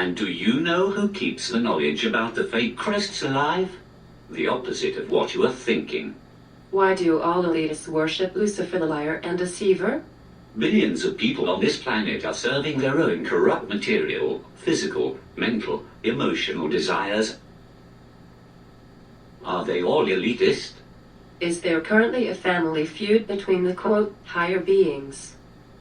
And do you know who keeps the knowledge about the fake crests alive? The opposite of what you are thinking. Why do all elitists worship Lucifer the liar and deceiver? Billions of people on this planet are serving their own corrupt material, physical, mental, emotional desires. Are they all elitist? Is there currently a family feud between the quote, higher beings?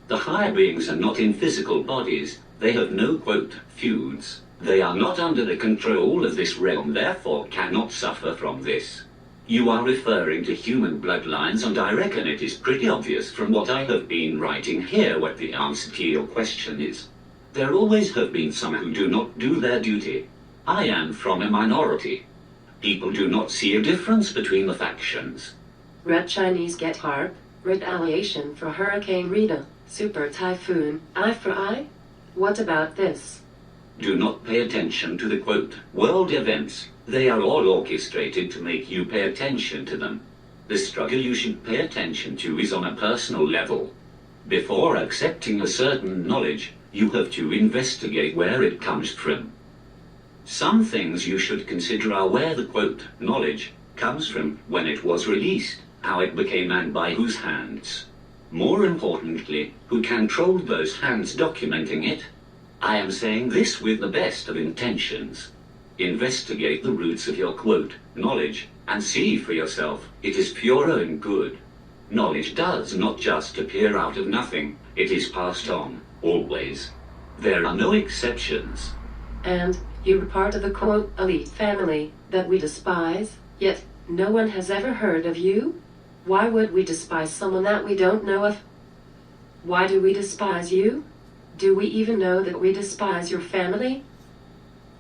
The higher beings are not in physical bodies. They have no quote, feuds. They are not under the control of this realm, therefore cannot suffer from this. You are referring to human bloodlines, and I reckon it is pretty obvious from what I have been writing here what the answer to your question is. There always have been some who do not do their duty. I am from a minority. People do not see a difference between the factions. Red Chinese get harp, retaliation for Hurricane Rita, super typhoon, eye for eye? What about this? Do not pay attention to the quote, world events. They are all orchestrated to make you pay attention to them. The struggle you should pay attention to is on a personal level. Before accepting a certain knowledge, you have to investigate where it comes from. Some things you should consider are where the quote, knowledge, comes from, when it was released, how it became, and by whose hands. More importantly, who controlled those hands documenting it. I am saying this with the best of intentions. Investigate the roots of your quote, knowledge, and see for yourself, it is for your own good. Knowledge does not just appear out of nothing, it is passed on, always. There are no exceptions. And you were part of the quote, elite family, that we despise, yet no one has ever heard of you? Why would we despise someone that we don't know of? Why do we despise you? Do we even know that we despise your family?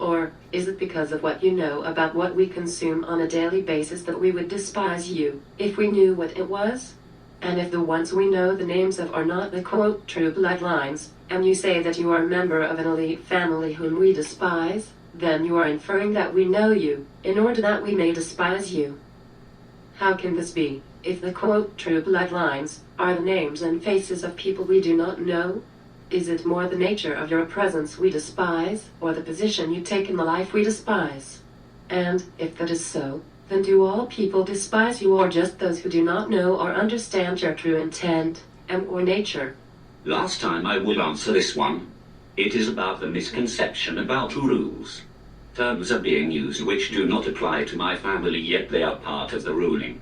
Or is it because of what you know about what we consume on a daily basis that we would despise you, if we knew what it was? And if the ones we know the names of are not the quote, true bloodlines, and you say that you are a member of an elite family whom we despise, then you are inferring that we know you, in order that we may despise you. How can this be, if the quote, true bloodlines, are the names and faces of people we do not know? Is it more the nature of your presence we despise, or the position you take in the life we despise? And, if that is so, then do all people despise you, or just those who do not know or understand your true intent, or nature? Last time I will answer this one. It is about the misconception about rules. Terms are being used which do not apply to my family, yet they are part of the ruling.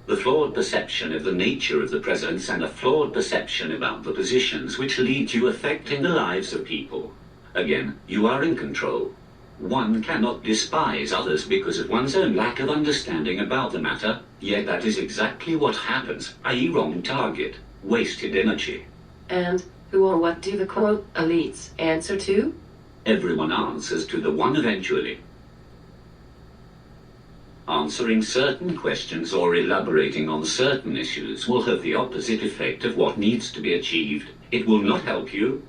The flawed perception of the nature of the presence, and a flawed perception about the positions which lead to affecting the lives of people. Again, you are in control. One cannot despise others because of one's own lack of understanding about the matter, yet that is exactly what happens, i.e. wrong target, wasted energy. And who or what do the quote, elites answer to? Everyone answers to the one eventually. Answering certain questions or elaborating on certain issues will have the opposite effect of what needs to be achieved. It will not help you.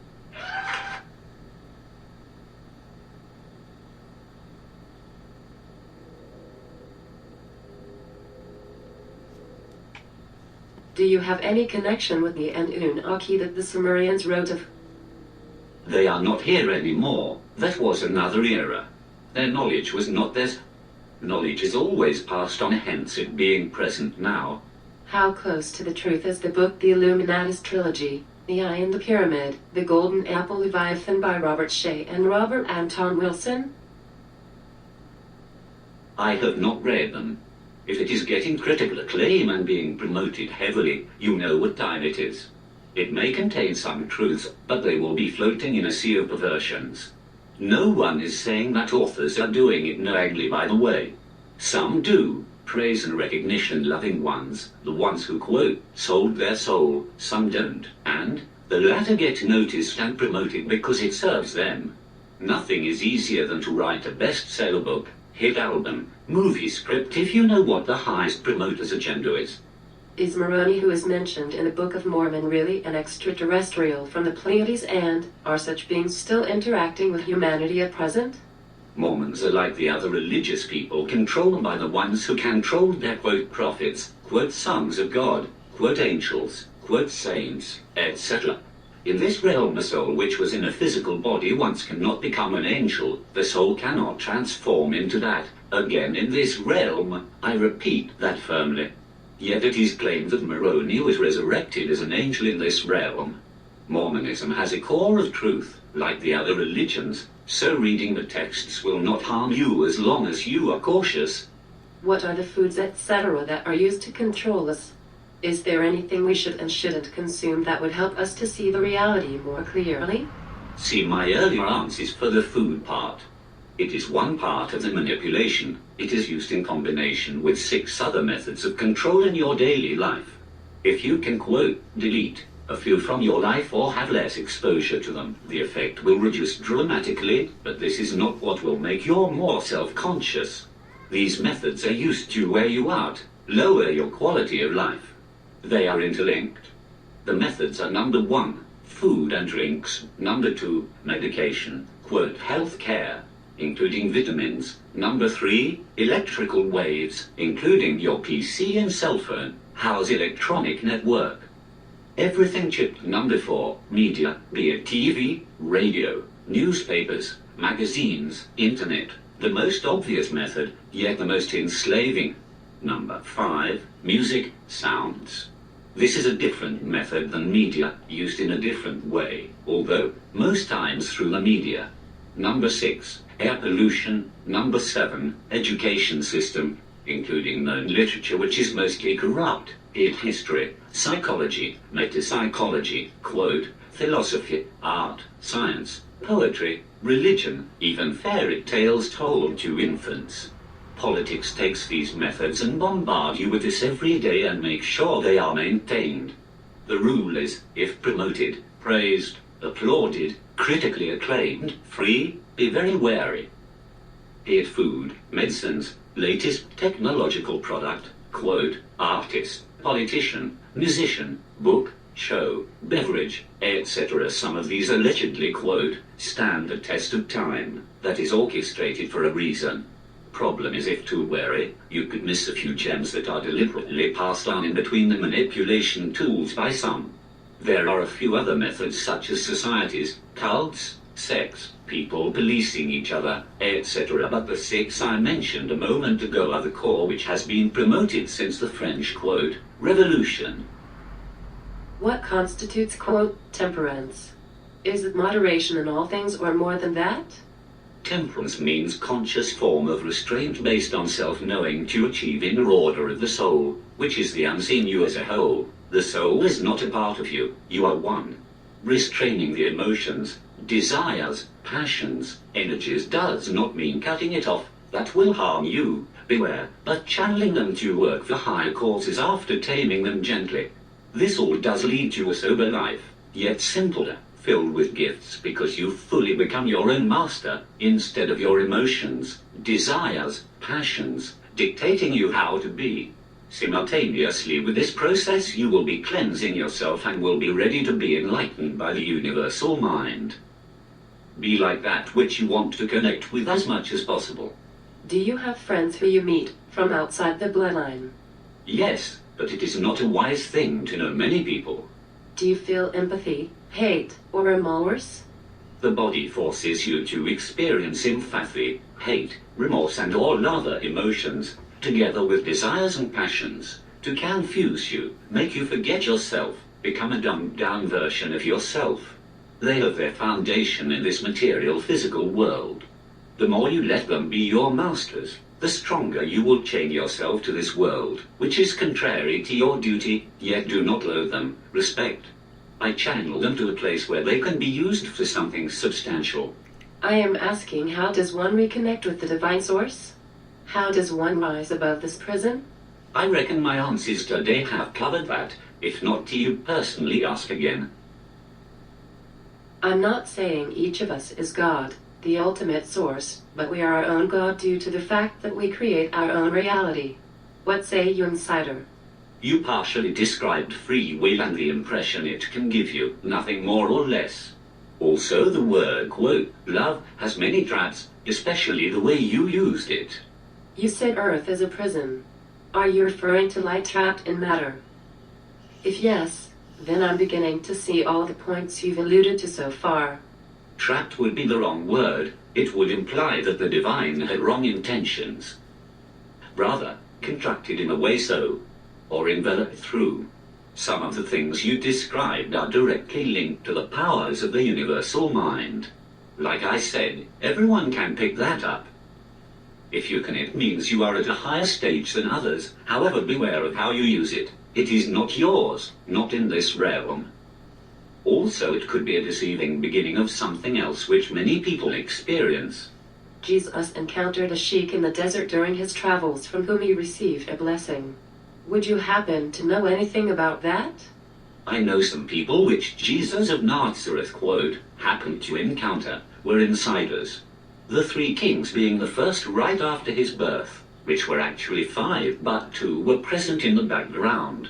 Do you have any connection with the Anunnaki that the Sumerians wrote of? They are not here anymore. That was another era. Their knowledge was not theirs. Knowledge is always passed on, hence it being present now. How close to the truth is the book The Illuminatus Trilogy, The Eye in the Pyramid, The Golden Apple Leviathan by Robert Shea and Robert Anton Wilson? I have not read them. If it is getting critical acclaim and being promoted heavily, you know what time it is. It may contain some truths, but they will be floating in a sea of perversions. No one is saying that authors are doing it knowingly, by the way. Some do, praise and recognition loving ones, the ones who quote, sold their soul, some don't, and the latter get noticed and promoted because it serves them. Nothing is easier than to write a bestseller book, hit album, movie script if you know what the highest promoter's agenda is. Is Moroni, who is mentioned in the Book of Mormon, really an extraterrestrial from the Pleiades, and are such beings still interacting with humanity at present? Mormons are like the other religious people, controlled by the ones who controlled their quote prophets, quote sons of God, quote angels, quote saints, etc. In this realm, a soul which was in a physical body once cannot become an angel. The soul cannot transform into that again in this realm. I repeat that firmly. Yet it is claimed that Moroni was resurrected as an angel in this realm. Mormonism has a core of truth, like the other religions, so reading the texts will not harm you as long as you are cautious. What are the foods, etc., that are used to control us? Is there anything we should and shouldn't consume that would help us to see the reality more clearly? See my earlier answers for the food part. It is one part of the manipulation. It is used in combination with 6 other methods of controlling your daily life. If you can, quote, delete a few from your life or have less exposure to them, the effect will reduce dramatically, but this is not what will make you more self-conscious. These methods are used to wear you out, lower your quality of life. They are interlinked. The methods are: number 1, food and drinks; number 2, medication, quote, health care, including vitamins; number 3, electrical waves, including your PC and cell phone, house electronic network. Everything chipped. Number 4, media, be it TV, radio, newspapers, magazines, internet. The most obvious method, yet the most enslaving. Number 5, music, sounds. This is a different method than media, used in a different way, although most times through the media. Number 6, air pollution. Number 7, education system, including known literature which is mostly corrupt, be it history, psychology, metapsychology, quote, philosophy, art, science, poetry, religion, even fairy tales told to infants. Politics takes these methods and bombard you with this every day and make sure they are maintained. The rule is, if promoted, praised, applauded, critically acclaimed, free, be very wary. Be it food, medicines, latest technological product, quote, artist, politician, musician, book, show, beverage, etc. Some of these allegedly, quote, stand the test of time. That is orchestrated for a reason. Problem is, if too wary, you could miss a few gems that are deliberately passed on in between the manipulation tools by some. There are a few other methods such as societies, cults, sex, people policing each other, etc. But the 6 I mentioned a moment ago are the core which has been promoted since the French, quote, Revolution. What constitutes, quote, temperance? Is it moderation in all things or more than that? Temperance means conscious form of restraint based on self-knowing to achieve inner order of the soul, which is the unseen you as a whole. The soul is not a part of you, you are one. Restraining the emotions, desires, passions, energies does not mean cutting it off. That will harm you, beware, but channeling them to work for higher causes after taming them gently. This all does lead to a sober life, yet simpler, filled with gifts because you fully become your own master, instead of your emotions, desires, passions, dictating you how to be. Simultaneously with this process you will be cleansing yourself and will be ready to be enlightened by the universal mind. Be like that which you want to connect with as much as possible. Do you have friends who you meet from outside the bloodline? Yes, but it is not a wise thing to know many people. Do you feel empathy, hate, or remorse? The body forces you to experience empathy, hate, remorse and all other emotions, together with desires and passions, to confuse you, make you forget yourself, become a dumbed-down version of yourself. They have their foundation in this material physical world. The more you let them be your masters, the stronger you will chain yourself to this world, which is contrary to your duty, yet do not loathe them, respect. I channel them to a place where they can be used for something substantial. I am asking, how does one reconnect with the divine source? How does one rise above this prison? I reckon my answers today have covered that. If not, to you personally ask again. I'm not saying each of us is God, the ultimate source, but we are our own God due to the fact that we create our own reality. What say you, insider? You partially described free will and the impression it can give you, nothing more or less. Also, the word, quote, love has many traps, especially the way you used it. You said Earth is a prison. Are you referring to light trapped in matter? If yes, Then I'm beginning to see all the points you've alluded to so far. Trapped would be the wrong word. It would imply that the divine had wrong intentions. Rather, contracted in a way so, or enveloped through. Some of the things you described are directly linked to the powers of the universal mind. Like I said, everyone can pick that up. If you can, it means you are at a higher stage than others. However, beware of how you use it. It is not yours, not in this realm. Also, it could be a deceiving beginning of something else which many people experience. Jesus encountered a sheik in the desert during his travels from whom he received a blessing. Would you happen to know anything about that? I know some people which Jesus of Nazareth, quote, happened to encounter, were insiders. The 3 kings being the first right after his birth, which were actually 5, but 2 were present in the background.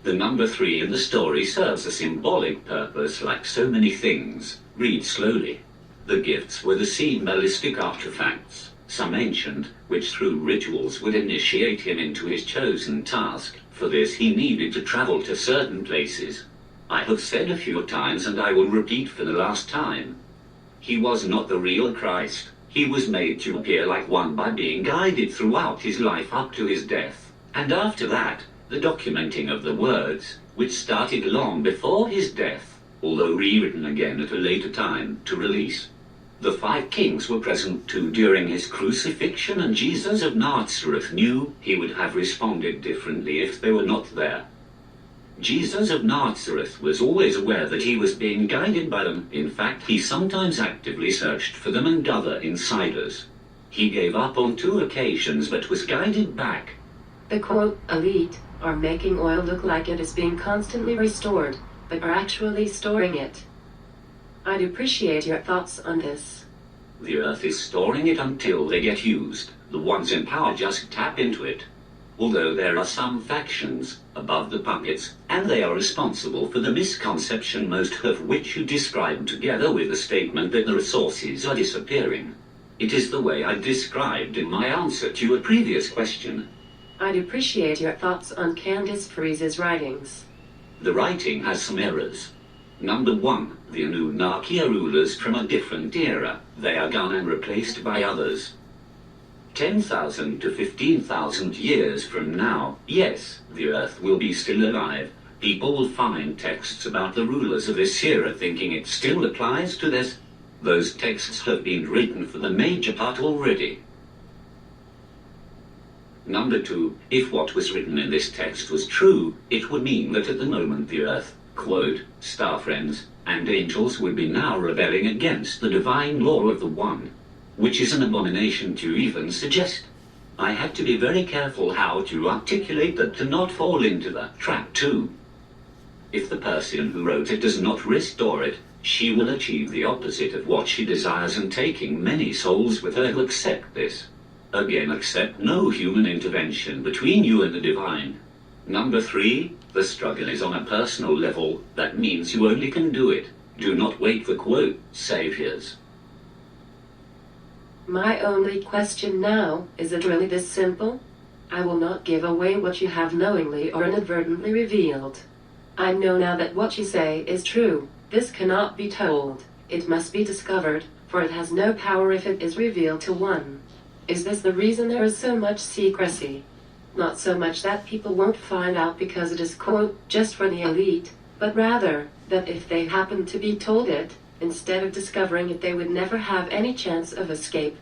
The number 3 in the story serves a symbolic purpose like so many things. Read slowly. The gifts were the symbolistic artifacts, some ancient, which through rituals would initiate him into his chosen task. For this he needed to travel to certain places. I have said a few times and I will repeat for the last time. He was not the real Christ. He was made to appear like one by being guided throughout his life up to his death. And after that, the documenting of the words, which started long before his death, although rewritten again at a later time to release. The 5 kings were present too during his crucifixion, and Jesus of Nazareth knew he would have responded differently if they were not there. Jesus of Nazareth was always aware that he was being guided by them. In fact, he sometimes actively searched for them and other insiders. He gave up on 2 occasions but was guided back. The quote, elite, are making oil look like it is being constantly restored, but are actually storing it. I'd appreciate your thoughts on this. The earth is storing it until they get used. The ones in power just tap into it. Although there are some factions above the puppets, and they are responsible for the misconception, most of which you described together with the statement that the resources are disappearing. It is the way I described in my answer to a previous question. I'd appreciate your thoughts on Candice Freeze's writings. The writing has some errors. Number 1, the Anunnaki are rulers from a different era. They are gone and replaced by others. 10,000 to 15,000 years from now, yes, the Earth will be still alive. People will find texts about the rulers of this era thinking it still applies to this. Those texts have been written for the major part already. Number 2, if what was written in this text was true, it would mean that at the moment the Earth, quote, star friends, and angels would be now rebelling against the divine law of the One, which is an abomination to even suggest. I had to be very careful how to articulate that to not fall into the trap too. If the person who wrote it does not restore it, she will achieve the opposite of what she desires, and taking many souls with her who accept this. Again, accept no human intervention between you and the divine. Number 3, the struggle is on a personal level. That means you only can do it. Do not wait for, quote, saviors. My only question now, is it really this simple? I will not give away what you have knowingly or inadvertently revealed. I know now that what you say is true. This cannot be told. It must be discovered, for it has no power if it is revealed to one. Is this the reason there is so much secrecy? Not so much that people won't find out because it is, quote, just for the elite, but rather, that if they happen to be told it, instead of discovering it, they would never have any chance of escape.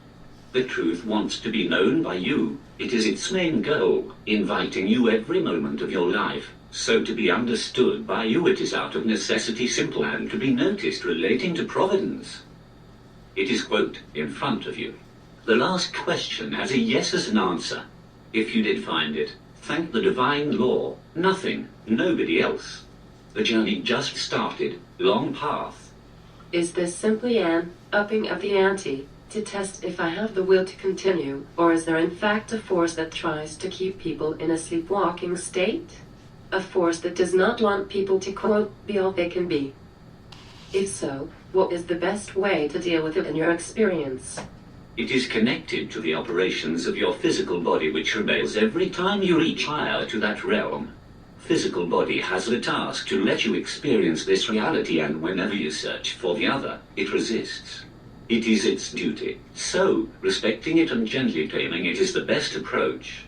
The truth wants to be known by you. It is its main goal, inviting you every moment of your life. So to be understood by you, it is out of necessity simple and to be noticed relating to providence. It is, quote, in front of you. The last question has a yes as an answer. If you did find it, thank the divine law. Nothing, nobody else. The journey just started, long path. Is this simply an upping of the ante, to test if I have the will to continue, or is there in fact a force that tries to keep people in a sleepwalking state? A force that does not want people to, quote, be all they can be? If so, what is the best way to deal with it in your experience? It is connected to the operations of your physical body, which rebels every time you reach higher to that realm. physical body has the task to let you experience this reality, and whenever you search for the other, it resists. It is its duty, so respecting it and gently taming it is the best approach.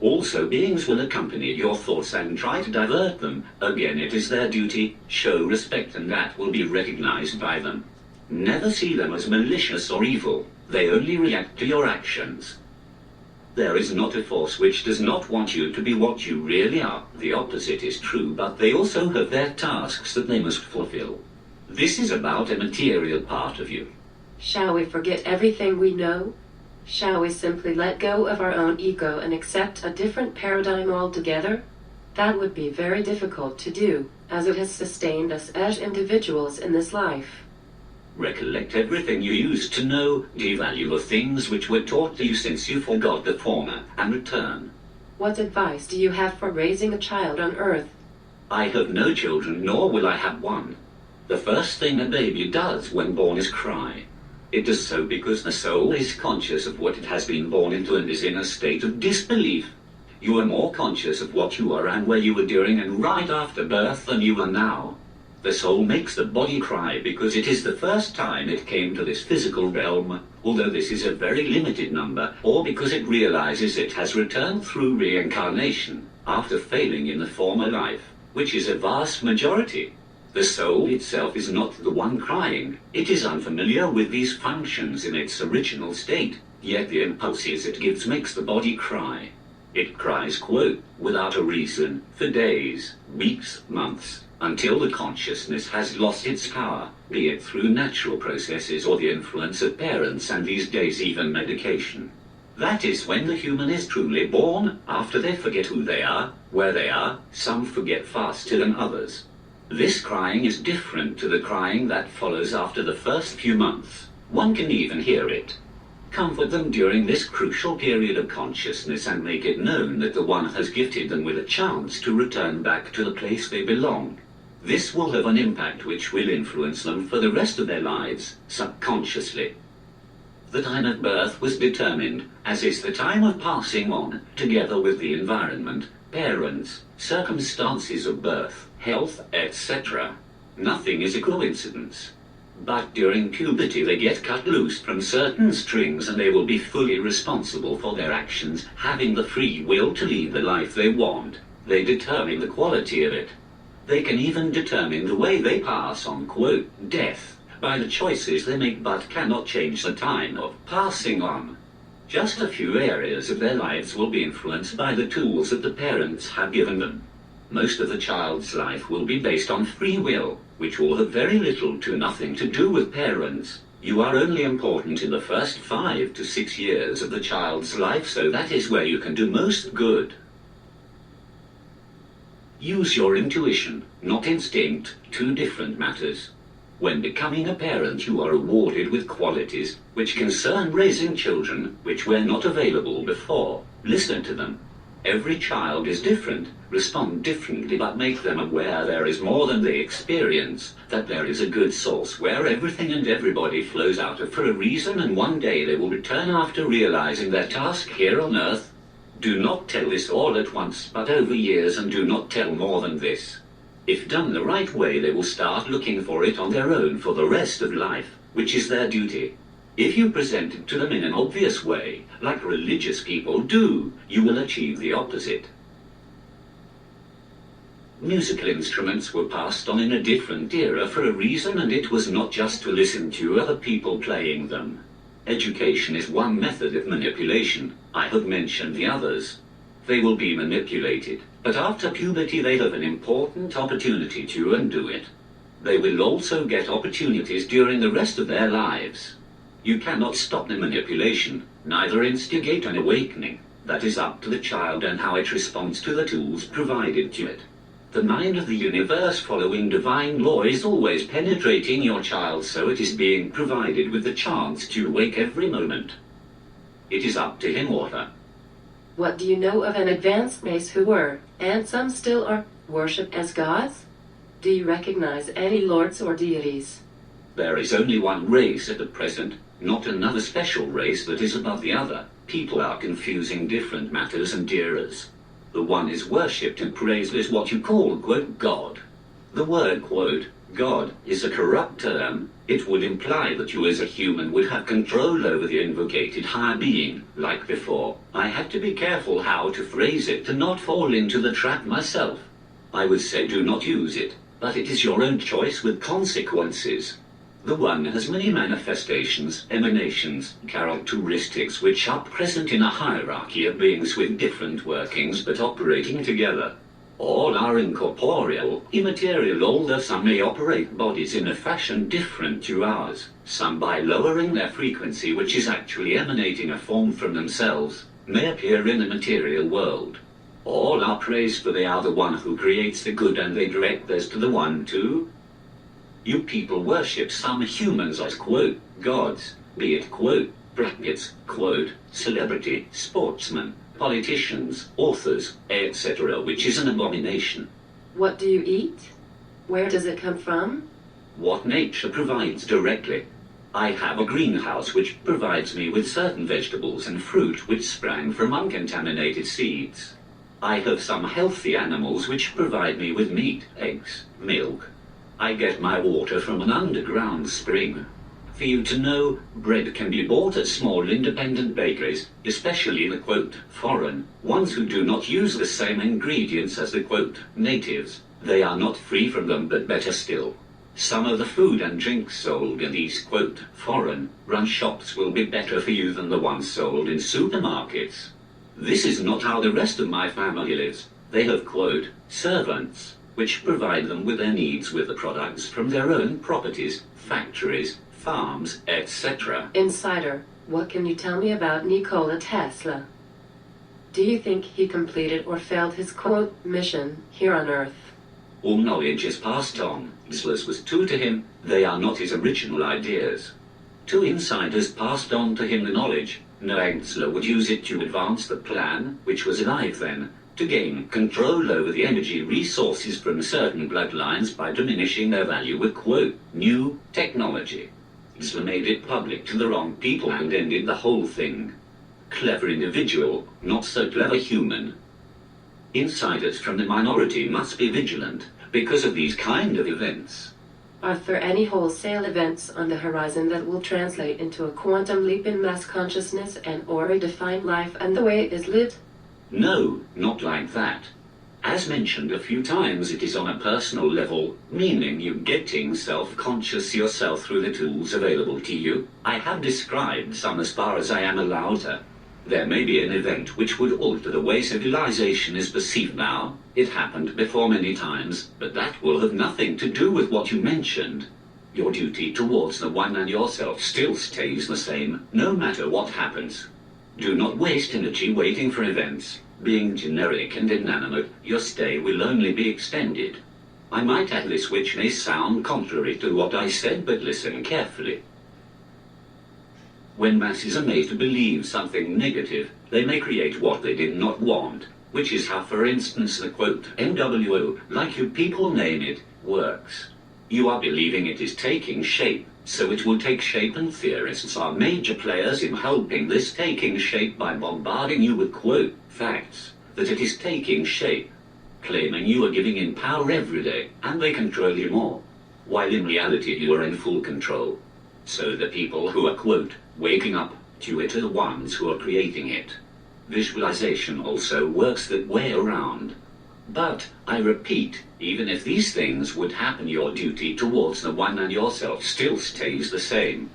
Also, beings will accompany your thoughts and try to divert them. Again, it is their duty. Show respect and that will be recognized by them. Never see them as malicious or evil. They only react to your actions. There is not a force which does not want you to be what you really are. The opposite is true, but they also have their tasks that they must fulfill. This is about a material part of you. Shall we forget everything we know? Shall we simply let go of our own ego and accept a different paradigm altogether? That would be very difficult to do, as it has sustained us as individuals in this life. Recollect everything you used to know, devalue the things which were taught to you since you forgot the former, and return. What advice do you have for raising a child on earth? I have no children, nor will I have one. The first thing a baby does when born is cry. It does so because the soul is conscious of what it has been born into and is in a state of disbelief. You are more conscious of what you are and where you were during and right after birth than you are now. The soul makes the body cry because it is the first time it came to this physical realm, although this is a very limited number, or because it realizes it has returned through reincarnation after failing in the former life, which is a vast majority. The soul itself is not the one crying. It is unfamiliar with these functions in its original state, yet the impulses it gives makes the body cry. It cries, quote, without a reason, for days, weeks, months, until the consciousness has lost its power, be it through natural processes or the influence of parents and these days even medication. That is when the human is truly born. After they forget who they are, where they are, some forget faster than others. This crying is different to the crying that follows after the first few months. One can even hear it. Comfort them during this crucial period of consciousness and make it known that the One has gifted them with a chance to return back to the place they belong. This will have an impact which will influence them for the rest of their lives, subconsciously. The time of birth was determined, as is the time of passing on, together with the environment, parents, circumstances of birth, health, etc. Nothing is a coincidence. But during puberty they get cut loose from certain strings and they will be fully responsible for their actions, having the free will to lead the life they want. They determine the quality of it. They can even determine the way they pass on, quote, death, by the choices they make, but cannot change the time of passing on. Just a few areas of their lives will be influenced by the tools that the parents have given them. Most of the child's life will be based on free will, which will have very little to nothing to do with parents. You are only important in the first 5 to 6 years of the child's life, so that is where you can do most good. Use your intuition, not instinct, 2 different matters. When becoming a parent, you are awarded with qualities which concern raising children which were not available before. Listen to them. Every child is different, respond differently, but make them aware there is more than they experience, that there is a good source where everything and everybody flows out of for a reason, and one day they will return after realizing their task here on earth. Do not tell this all at once, but over years, and do not tell more than this. If done the right way, they will start looking for it on their own for the rest of life, which is their duty. If you present it to them in an obvious way, like religious people do, you will achieve the opposite. Musical instruments were passed on in a different era for a reason, and it was not just to listen to other people playing them. Education is one method of manipulation. I have mentioned the others. They will be manipulated, but after puberty they have an important opportunity to undo it. They will also get opportunities during the rest of their lives. You cannot stop the manipulation, neither instigate an awakening. That is up to the child and how it responds to the tools provided to it. The mind of the universe, following divine law, is always penetrating your child, so it is being provided with the chance to awake every moment. It is up to him or her. What do you know of an advanced race who were, and some still are, worshipped as gods? Do you recognize any lords or deities? There is only one race at the present, not another special race that is above the other. People are confusing different matters and eras. The one is worshipped and praised as what you call, quote, God. The word, quote, God is a corrupt term. It would imply that you as a human would have control over the invocated higher being. Like before, I had to be careful how to phrase it to not fall into the trap myself. I would say do not use it, but it is your own choice with consequences. The one has many manifestations, emanations, characteristics which are present in a hierarchy of beings with different workings but operating together. All are incorporeal, immaterial, although some may operate bodies in a fashion different to ours, some by lowering their frequency, which is actually emanating a form from themselves, may appear in the material world. All are praised, for they are the one who creates the good and they direct theirs to the one too. You people worship some humans as, quote, gods, be it, quote, brackets, quote, celebrity, sportsmen, politicians, authors, etc., which is an abomination. What do you eat? Where does it come from? What nature provides directly. I have a greenhouse which provides me with certain vegetables and fruit which sprang from uncontaminated seeds. I have some healthy animals which provide me with meat, eggs, milk. I get my water from an underground spring. For you to know, bread can be bought at small independent bakeries, especially the, quote, foreign ones who do not use the same ingredients as the, quote, natives. They are not free from them, but better still. Some of the food and drinks sold in these, quote, foreign run shops will be better for you than the ones sold in supermarkets. This is not how the rest of my family lives. They have, quote, servants, which provide them with their needs with the products from their own properties, factories, farms, etc. Insider, what can you tell me about Nikola Tesla? Do you think he completed or failed his, quote, mission here on Earth? All knowledge is passed on. Tesla's was true to him. They are not his original ideas. Two insiders passed on to him the knowledge. Tesla would use it to advance the plan, which was alive then, to gain control over the energy resources from certain bloodlines by diminishing their value with, quote, new technology. Tesla made it public to the wrong people and ended the whole thing. Clever individual, not so clever human. Insiders from the minority must be vigilant because of these kind of events. Are there any wholesale events on the horizon that will translate into a quantum leap in mass consciousness and or redefine life and the way it is lived? No, not like that. As mentioned a few times, it is on a personal level, meaning you getting self-conscious yourself through the tools available to you. I have described some as far as I am allowed to. There may be an event which would alter the way civilization is perceived now. It happened before many times, but that will have nothing to do with what you mentioned. Your duty towards the one and yourself still stays the same, no matter what happens. Do not waste energy waiting for events. Being generic and inanimate, your stay will only be extended. I might add this, which may sound contrary to what I said, but listen carefully. When masses are made to believe something negative, they may create what they did not want, which is how, for instance, the, quote, NWO, like you people name it, works. You are believing it is taking shape, so it will take shape, and theorists are major players in helping this taking shape by bombarding you with, quote, facts that it is taking shape, claiming you are giving in power every day, and they control you more, while in reality you are in full control. So the people who are, quote, waking up to it are the ones who are creating it. Visualization also works that way around. But, I repeat, even if these things would happen, your duty towards the one and yourself still stays the same.